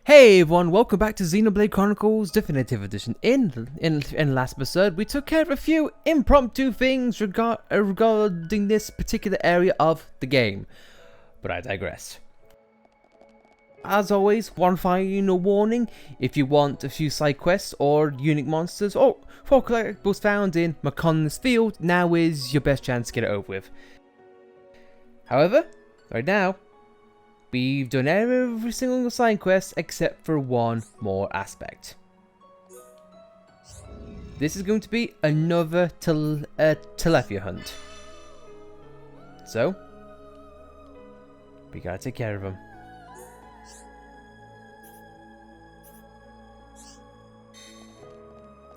Hey everyone, welcome back to Xenoblade Chronicles Definitive Edition. In last episode, we took care of a few impromptu things regarding this particular area of the game. But I digress. As always, one final warning: if you want a few side quests or unique monsters or for collectibles found in McConnell's Field, now is your best chance to get it over with. However, right now, we've done every single side quest except for one more aspect. This is going to be another Telephia hunt. So, we gotta take care of him.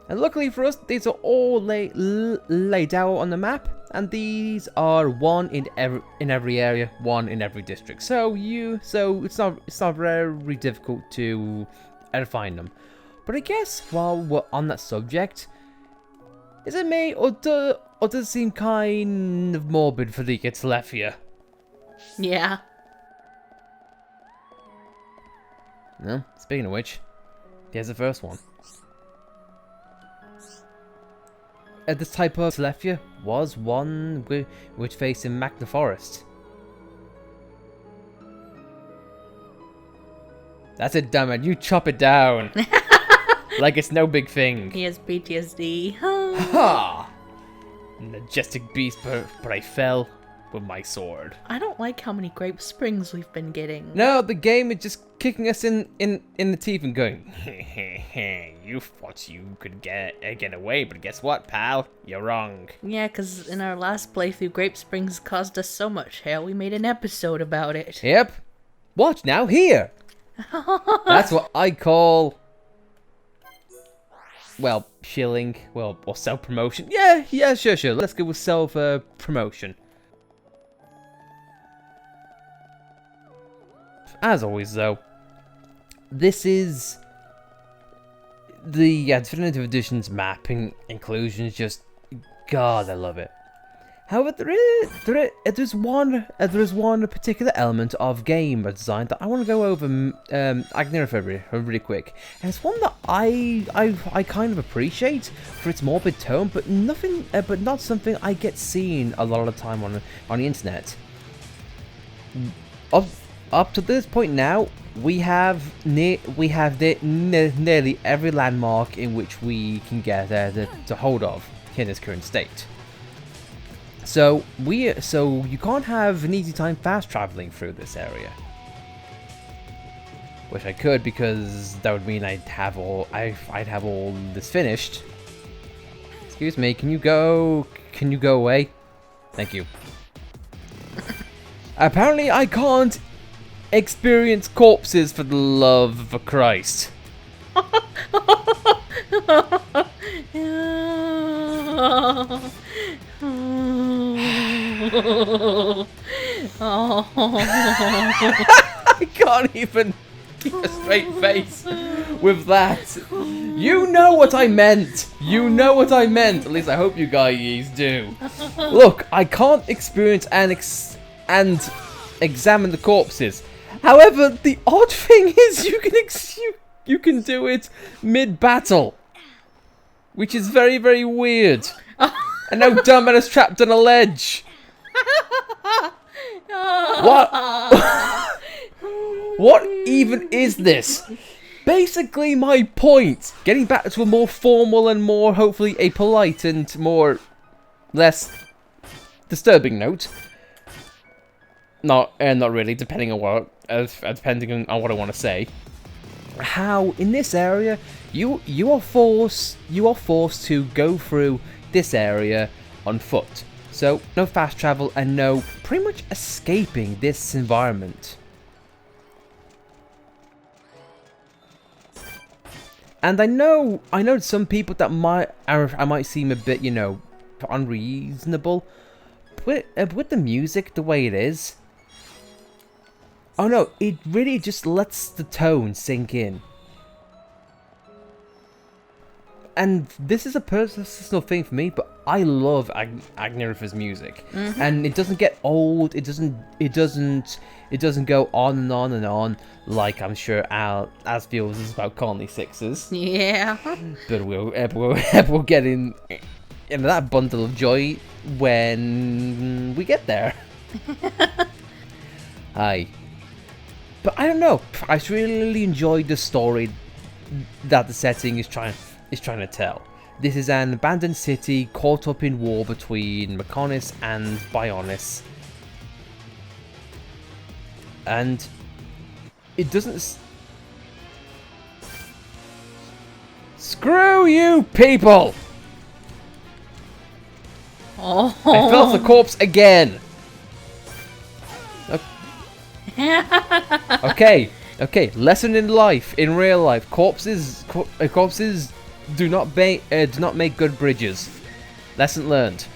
And luckily for us, these are all laid out on the map, and these are one in every area, one in every district. So it's not very difficult to find them. But I guess while we're on that subject, is it me or does it seem kind of morbid for the Telephia? Yeah. No. Speaking of which, here's the first one. This type of Telephia was one which faced in Magna Forest. That's it, damn it! You chop it down like it's no big thing. He has PTSD. Ha! Majestic beast, but I fell with my sword. I don't like how many grape springs we've been getting. No, the game is just kicking us in the teeth and going, you thought you could get away, but guess what, pal? You're wrong. Yeah, because in our last playthrough, grape springs caused us so much hell, we made an episode about it. Yep. Watch now, here. That's what I call, well, shilling, well, or self-promotion. Yeah, sure. Let's go with self-promotion. As always, though, this is the Definitive Edition's mapping inclusions. Just, God, I love it. However, there's one particular element of game design that I want to go over. Really quick, and it's one that I kind of appreciate for its morbid tone, but not something I get seen a lot of the time on the internet. Up to this point now, we have nearly every landmark in which we can get to hold of in its current state. So you can't have an easy time fast traveling through this area. Wish I could, because that would mean I'd have all this finished. Excuse me, can you go away? Thank you. Apparently I can't experience corpses, for the love of Christ. I can't even keep a straight face with that. You know what I meant. At least I hope you guys do. Look, I can't experience and examine the corpses. However, the odd thing is you can do it mid-battle, which is very, very weird. And now Dumb is trapped on a ledge. What? What even is this? Basically, my point, getting back to a more formal and more, hopefully, a polite and less disturbing note. Not really, depending on what I want to say. How in this area you are forced to go through this area on foot. So no fast travel and no pretty much escaping this environment. And I know some people that I might seem a bit, unreasonable with the music the way it is. Oh no, it really just lets the tone sink in. and this is a personal thing for me, but I love Agnifer's music, and it doesn't get old. It doesn't go on and on and on like I'm sure As feels is about Conley Sixes. Yeah. But we'll get into that bundle of joy when we get there. Hi. But I don't know. I really enjoyed the story that the setting is trying to tell. This is an abandoned city caught up in war between Mechonis and Bionis. And it doesn't... Screw you people! Oh. I felt the corpse again! Okay, lesson in life, in real life, corpses do not make good bridges. Lesson learned.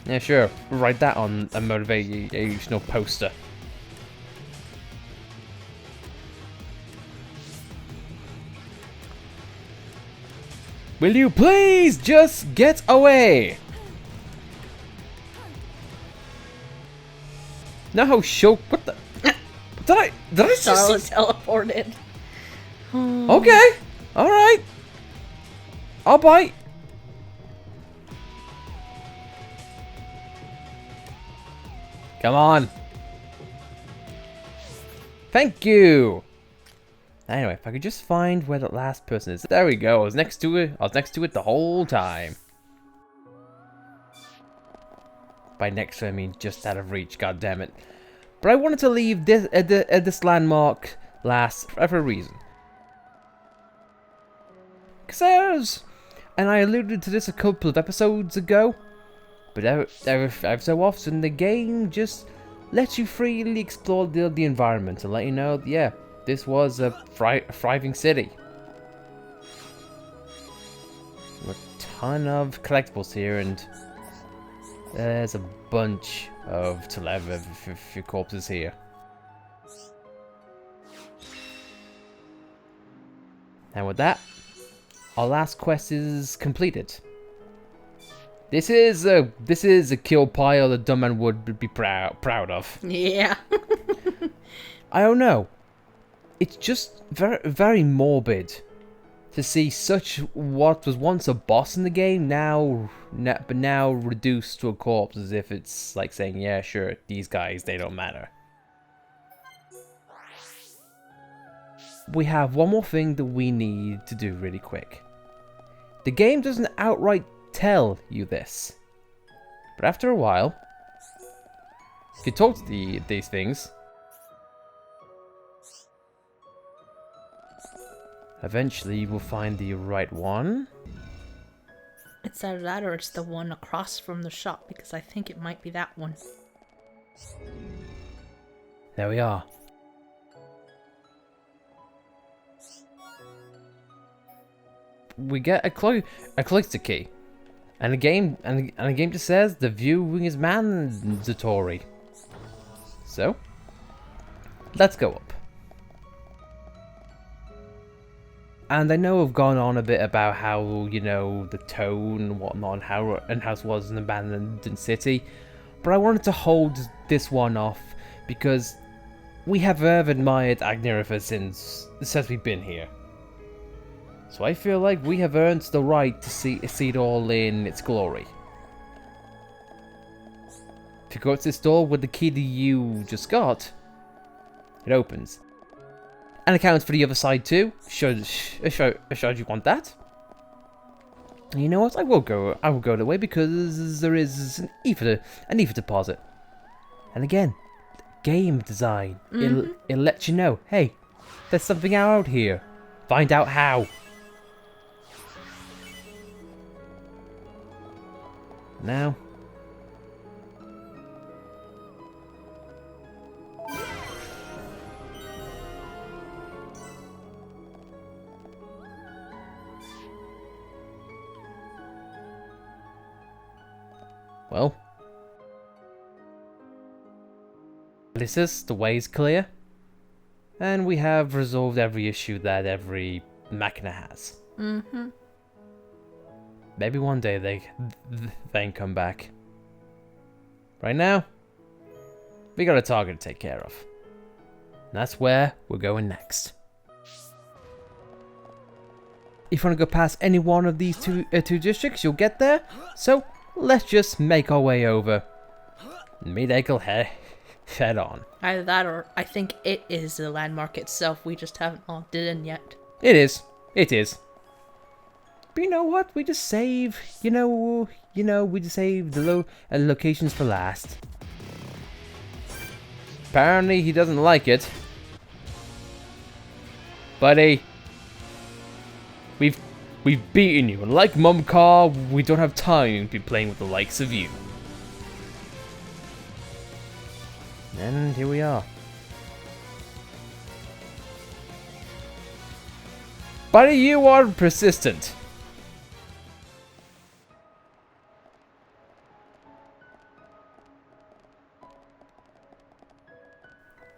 Yeah, sure, write that on a motivational poster. Will you please just get away? No, show. What the? Did I just... Charlotte teleported. Okay. Alright. I'll bite. Come on. Thank you. Anyway, if I could just find where the last person is. There we go. I was next to it the whole time. By next, I mean just out of reach, god damn it. But I wanted to leave this landmark last for a reason. Because and I alluded to this a couple of episodes ago, but every so often the game just lets you freely explore the environment and let you know, yeah, this was a thriving city. A ton of collectibles here, and there's a bunch of few corpses here. And with that, our last quest is completed. This is a kill pile the dumb man would be proud of. Yeah. I don't know. It's just very morbid to see such what was once a boss in the game now reduced to a corpse, as if it's like saying, yeah, sure, these guys, they don't matter. We have one more thing that we need to do really quick. The game doesn't outright tell you this, but after a while, if you talk to these things, eventually you will find the right one. It's either that or it's the one across from the shop, because I think it might be that one. There we are. We get a collector key, and a game just says the viewing is mandatory. So let's go up. And I know I've gone on a bit about how, you know, the tone and whatnot, and how it was an abandoned city, but I wanted to hold this one off because we have admired Agnifer since we've been here. So I feel like we have earned the right to see it all in its glory. If you go to this door with the key that you just got, it opens. And accounts for the other side too. Should you want that? And you know what? I will go the way because there is an ether deposit. And again, game design. It'll let you know, hey, there's something out here. Find out how. Now. Well. This is the way is clear. And we have resolved every issue that every machina has. Maybe one day they can come back. Right now, we got a target to take care of. And that's where we're going next. If you want to go past any one of these two districts, you'll get there. So let's just make our way over. Meet Egil head on. Either that or I think it is the landmark itself. We just haven't logged it in yet. It is. It is. But you know what? We just save. We just save the locations for last. Apparently, he doesn't like it. Buddy, we've beaten you, and like Mumcar, we don't have time to be playing with the likes of you. And here we are. Buddy, you are persistent.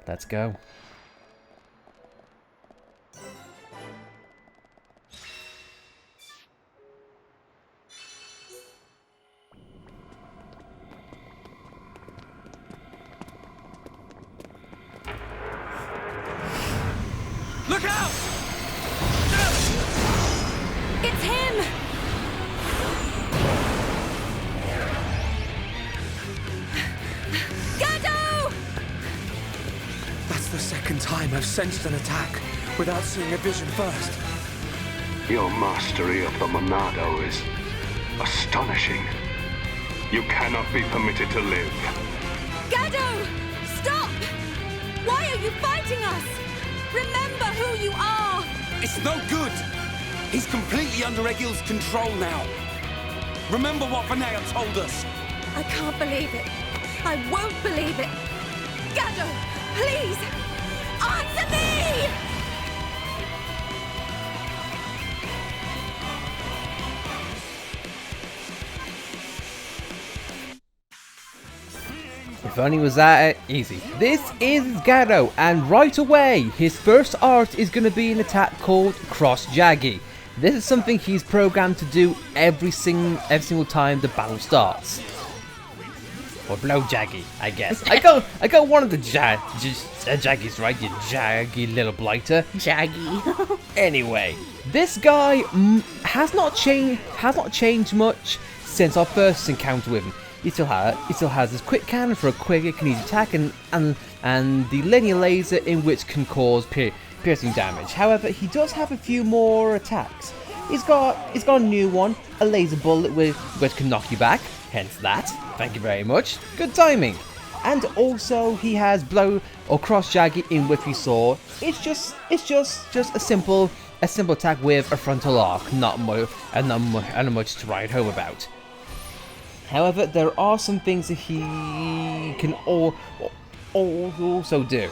Let's go. Look out! It's him! Gadolt! That's the second time I've sensed an attack without seeing a vision first. Your mastery of the Monado is astonishing. You cannot be permitted to live. Gadolt! Stop! Why are you fighting us? Remember who you are! It's no good! He's completely under Egil's control now. Remember what Vanea told us. I can't believe it. I won't believe it. Gadolt, please! Answer me! If only it was that easy. This is Gadolt, and right away, his first art is going to be an attack called Cross Jaggy. This is something he's programmed to do every single time the battle starts. Or blow Jaggy, I guess. I got one of the Jaggies right, you jaggy little blighter. Jaggy. Anyway, this guy has not changed much since our first encounter with him. He still has his quick cannon for a quick and easy attack, and the linear laser in which can cause piercing damage. However, he does have a few more attacks. He's got a new one, a laser bullet which can knock you back. Hence that. Thank you very much. Good timing. And also he has blow or cross jaggy, in which we saw it's just a simple attack with a frontal arc, not much to write home about. However, there are some things that he can also do.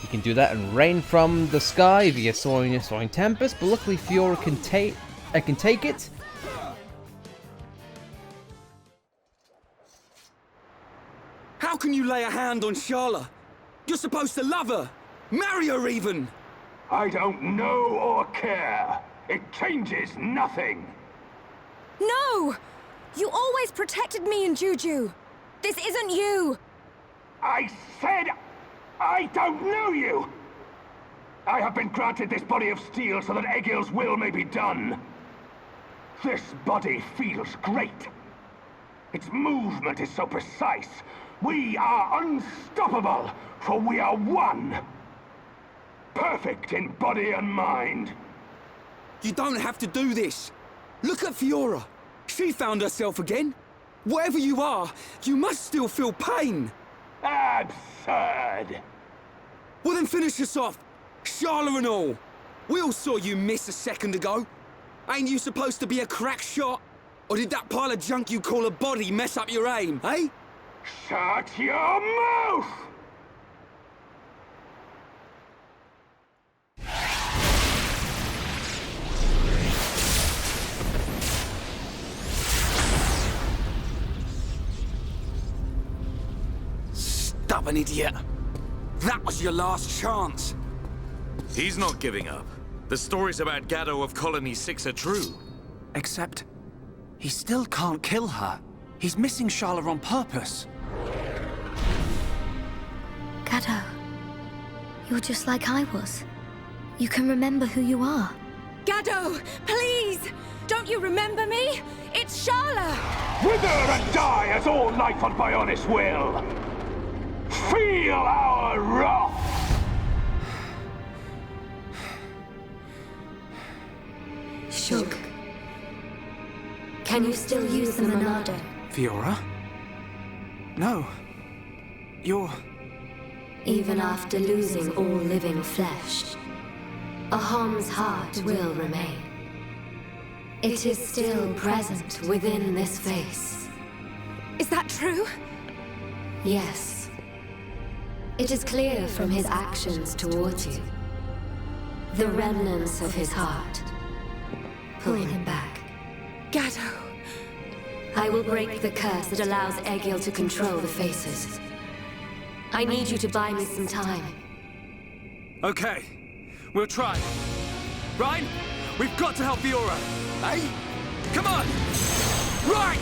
He can do that and rain from the sky via soaring tempest, but luckily Fiora can take it. How can you lay a hand on Sharla? You're supposed to love her! Marry her even! I don't know or care. It changes nothing. No! You always protected me and Juju. This isn't you! I said I don't know you. I have been granted this body of steel so that Egil's will may be done. This body feels great. Its movement is so precise. We are unstoppable, for we are one. Perfect in body and mind. You don't have to do this. Look at Fiora. She found herself again. Whatever you are, you must still feel pain. Absurd. Well then finish us off. Sharla and all. We all saw you miss a second ago. Ain't you supposed to be a crack shot? Or did that pile of junk you call a body mess up your aim, eh? Shut your mouth! Stubborn idiot. That was your last chance. He's not giving up. The stories about Gadolt of Colony 6 are true. Except, he still can't kill her. He's missing Sharla on purpose. Gadolt, you're just like I was. You can remember who you are. Gadolt, please! Don't you remember me? It's Sharla! Wither and die as all life on Bionis will! Feel our wrath! Shug. Can you still use the Monado? Fiora? No. You're... Even after losing all living flesh, Ahom's heart will remain. It is still present within this face. Is that true? Yes. It is clear from his actions towards you. The remnants of his heart pull him back. Gadolt. I will break the curse that allows Egil to control the faces. I need you to buy me some time. Okay, we'll try. Ryan, we've got to help Fiora. Hey? Come on! Right!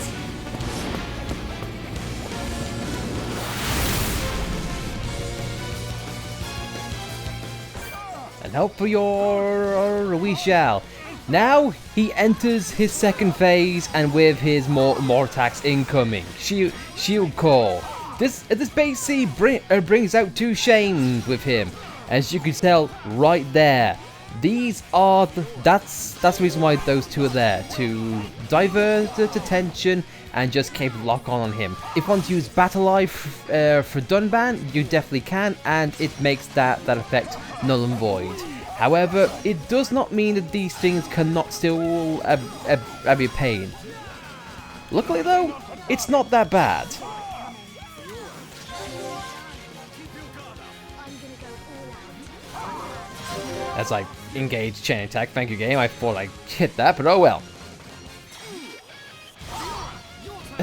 And help for your we shall. Now he enters his second phase, and with his more attacks incoming. Shield Call. This basically brings out two shames with him, as you can tell right there. These are that's the reason why those two are there, to divert the attention and just keep lock on him. If you want to use Battle Life for Dunban, you definitely can, and it makes that effect null and void. However, it does not mean that these things cannot still be a pain. Luckily though, it's not that bad. As I engage chain attack, thank you game, I thought I hit that, but oh well.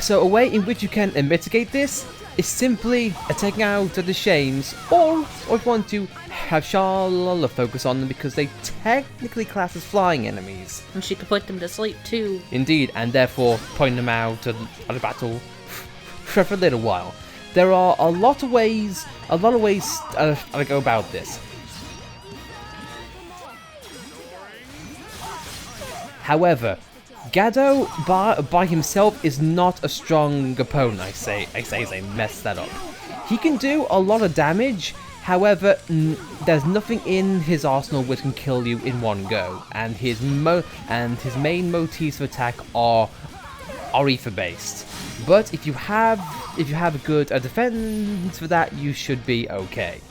So a way in which you can mitigate this is simply taking out the shames, or if you want to have Sharla focus on them because they technically class as flying enemies. And she could put them to sleep too. Indeed, and therefore point them out of the battle for a little while. There are a lot of ways to go about this. However, Gadolt by himself is not a strong opponent. I say I messed that up. He can do a lot of damage. However, there's nothing in his arsenal which can kill you in one go, and his main motifs of attack are ether based. But if you have a good defense for that, you should be okay.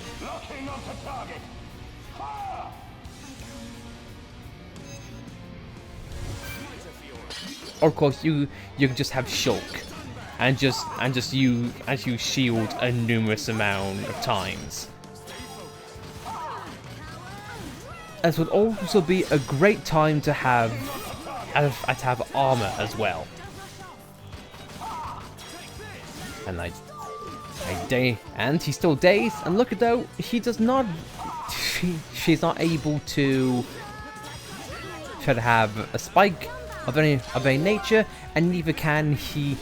Or of course you can just have Shulk and just use shield a numerous amount of times. This would also be a great time to have armor as well. And he's still dazed, and look at though, he does not she's not able to try to have a spike of any nature, and neither can he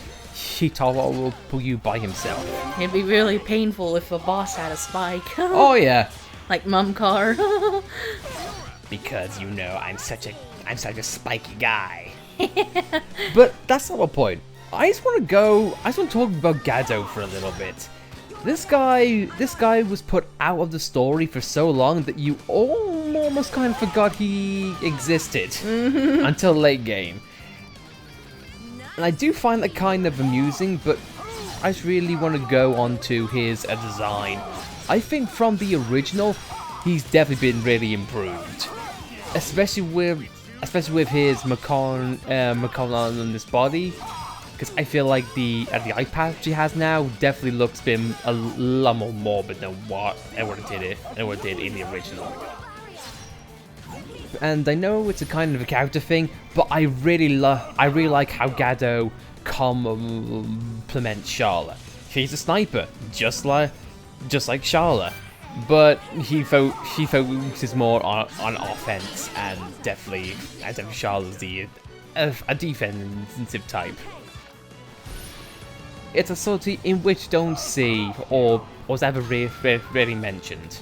topple you by himself. It'd be really painful if a boss had a spike. Oh yeah. Like Mumcar. Because you know I'm such a spiky guy. But that's not the point. I just want to talk about Gadolt for a little bit. This guy was put out of the story for so long that you almost kind of forgot he existed until late game. And I do find that kind of amusing, but I just really want to go on to his design. I think from the original, he's definitely been really improved, especially with his Macon on this body. Because I feel like the eye patch he has now definitely looks been a lot more morbid than what it did in the original. And I know it's a kind of a character thing, but I really like how Gadolt complements Sharla. She's a sniper, just like Sharla. but she focuses more on offense, and definitely Charlotte's a defensive type. It's a subtlety in which don't see or was ever really mentioned.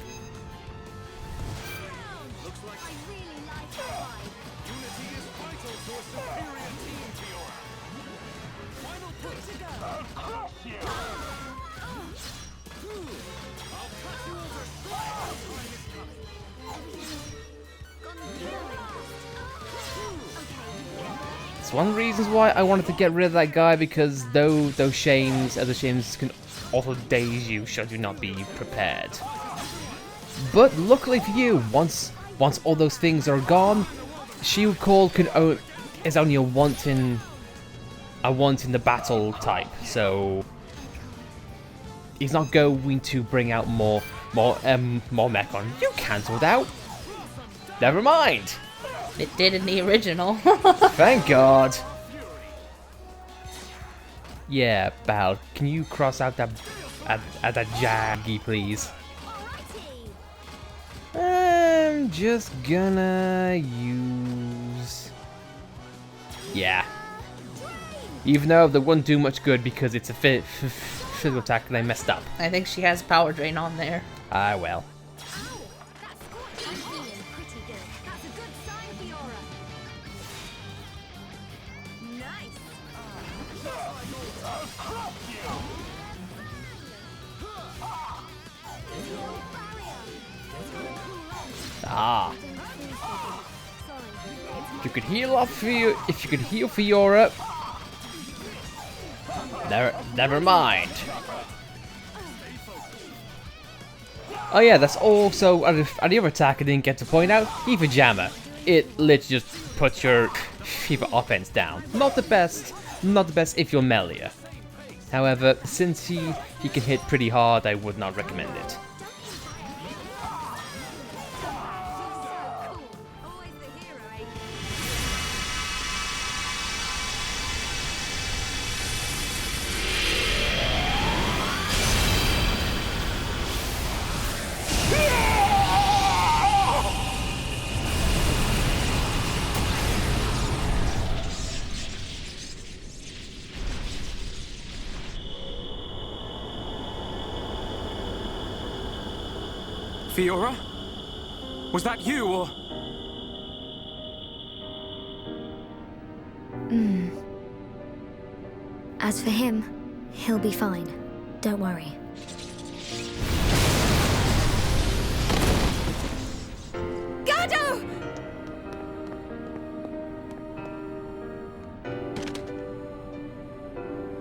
It's one of the reasons why I wanted to get rid of that guy, because those shames can also daze you should you not be prepared. But luckily for you, once all those things are gone, Shield Call is only a want in the battle type, so he's not going to bring out more mech on. You cancelled out. Never mind. It did in the original. Thank God. Yeah, Bal, can you cross out that jaggy, please? I'm just gonna use... Yeah. Even though they wouldn't do much good because it's a physical attack and I messed up. I think she has power drain on there. Ah, well. Ah. If you could heal for Europe. Never mind. Oh yeah, that's also at the other attack I didn't get to point out. Fever Jammer. It literally just puts your Fever offense down. Not the best if you're Melia. However, since he can hit pretty hard, I would not recommend it. Fiora? Was that you, or...? As for him, he'll be fine. Don't worry. Gadolt!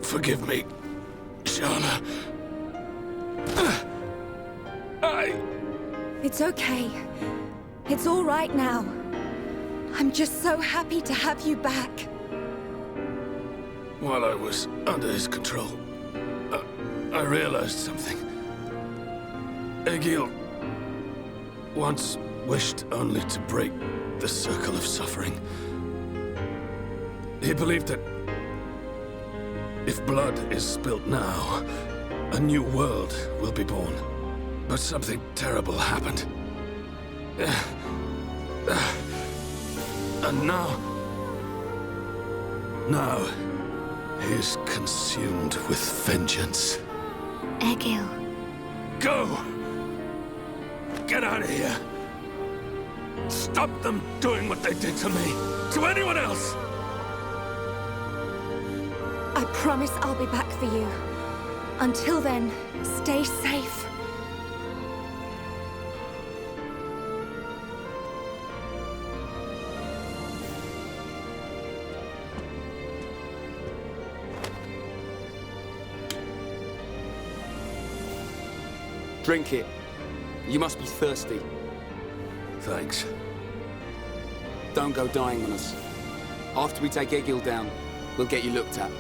Forgive me, Sharla. It's okay. It's all right now. I'm just so happy to have you back. While I was under his control, I realized something. Egil once wished only to break the circle of suffering. He believed that if blood is spilt now, a new world will be born. But something terrible happened. And now, he is consumed with vengeance. Egil. Go! Get out of here! Stop them doing what they did to me! To anyone else! I promise I'll be back for you. Until then, stay safe. Drink it. You must be thirsty. Thanks. Don't go dying on us. After we take Egil down, we'll get you looked at.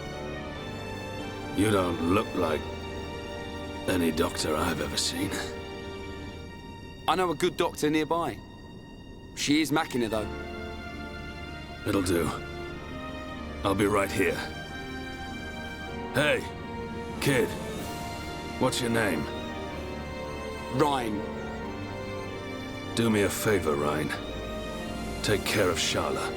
You don't look like any doctor I've ever seen. I know a good doctor nearby. She is Machina, though. It'll do. I'll be right here. Hey, kid. What's your name? Ryan. Do me a favor, Ryan. Take care of Sharla.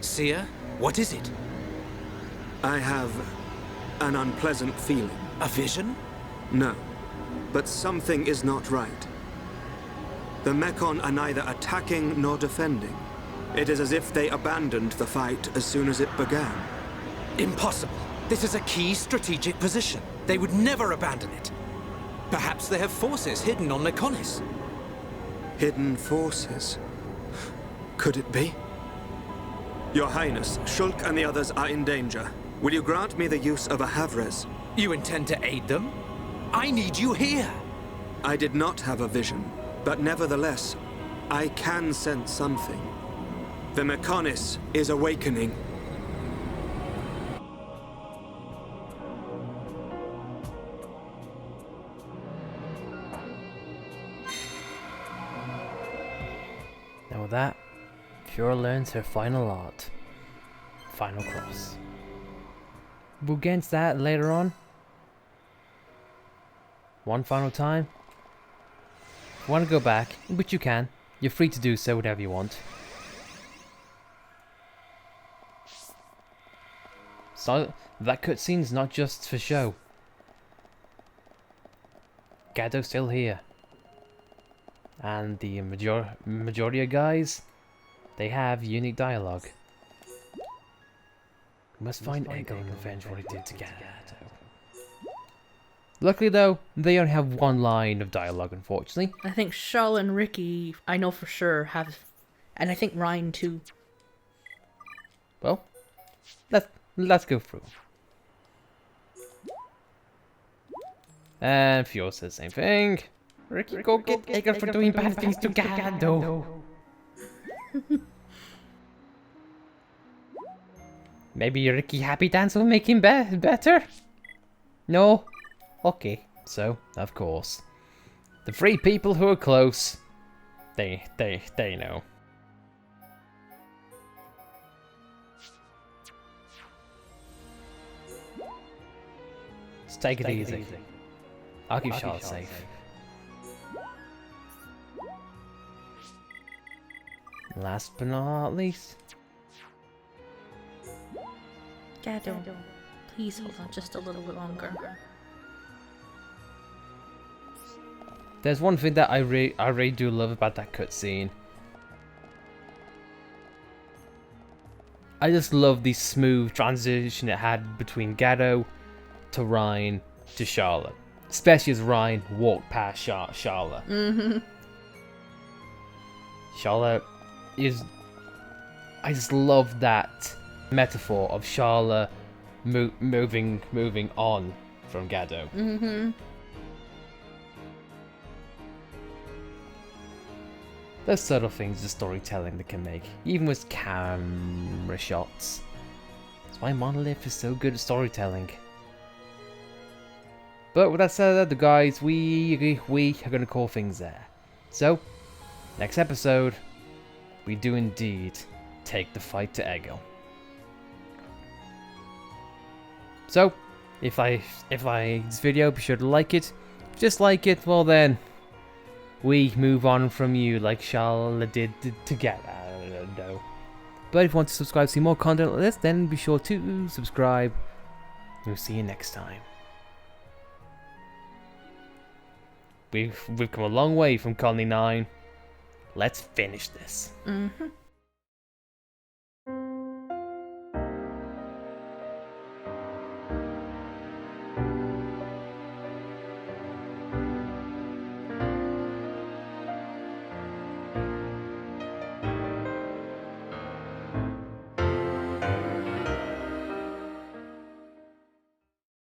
Seer, what is it? I have an unpleasant feeling. A vision? No, but something is not right. The Mechon are neither attacking nor defending. It is as if they abandoned the fight as soon as it began. Impossible. This is a key strategic position. They would never abandon it. Perhaps they have forces hidden on Mechonis. Hidden forces? Could it be? Your Highness, Shulk and the others are in danger. Will you grant me the use of a Havres? You intend to aid them? I need you here. I did not have a vision, but nevertheless, I can sense something. The Mechonis is awakening. Now with that, Fiora learns her final art. Final cross. We'll get into that later on. One final time. If you want to go back, which you can, you're free to do so whenever you want. So that cutscene's not just for show. Gadot's still here. And the majority of guys, they have unique dialogue. We must find Egil and avenge what he did to Gadolt. Luckily though, they only have one line of dialogue, unfortunately. I think Shaw and Ricky, I know for sure, have... And I think Ryan too. Well, let's go through. And Fiora says the same thing. Ricky, go get Egil for doing bad things to Gadolt. Maybe Ricky Happy Dance will make him better? No? Okay, so, of course. The three people who are close, they know. Just take it easy. I'll keep Charlotte safe. Last but not least. Gadolt, please hold on just a little bit longer. There's one thing that I really do love about that cutscene. I just love the smooth transition it had between Gadolt to Ryan to Charlotte. Especially as Ryan walked past Charlotte. Charlotte is... I just love that metaphor of Charlotte moving on from Gadolt. There's subtle things the storytelling that can make, even with camera shots. That's why Monolith is so good at storytelling. But with that said, the guys, we are going to call things there. So, next episode, we do indeed take the fight to Egil. So, if this video, be sure to like it. If you dislike it, well then, we move on from you like Charlotte did together. I don't know. But if you want to subscribe to see more content like this, then be sure to subscribe. We'll see you next time. We've come a long way from Colony 9. Let's finish this.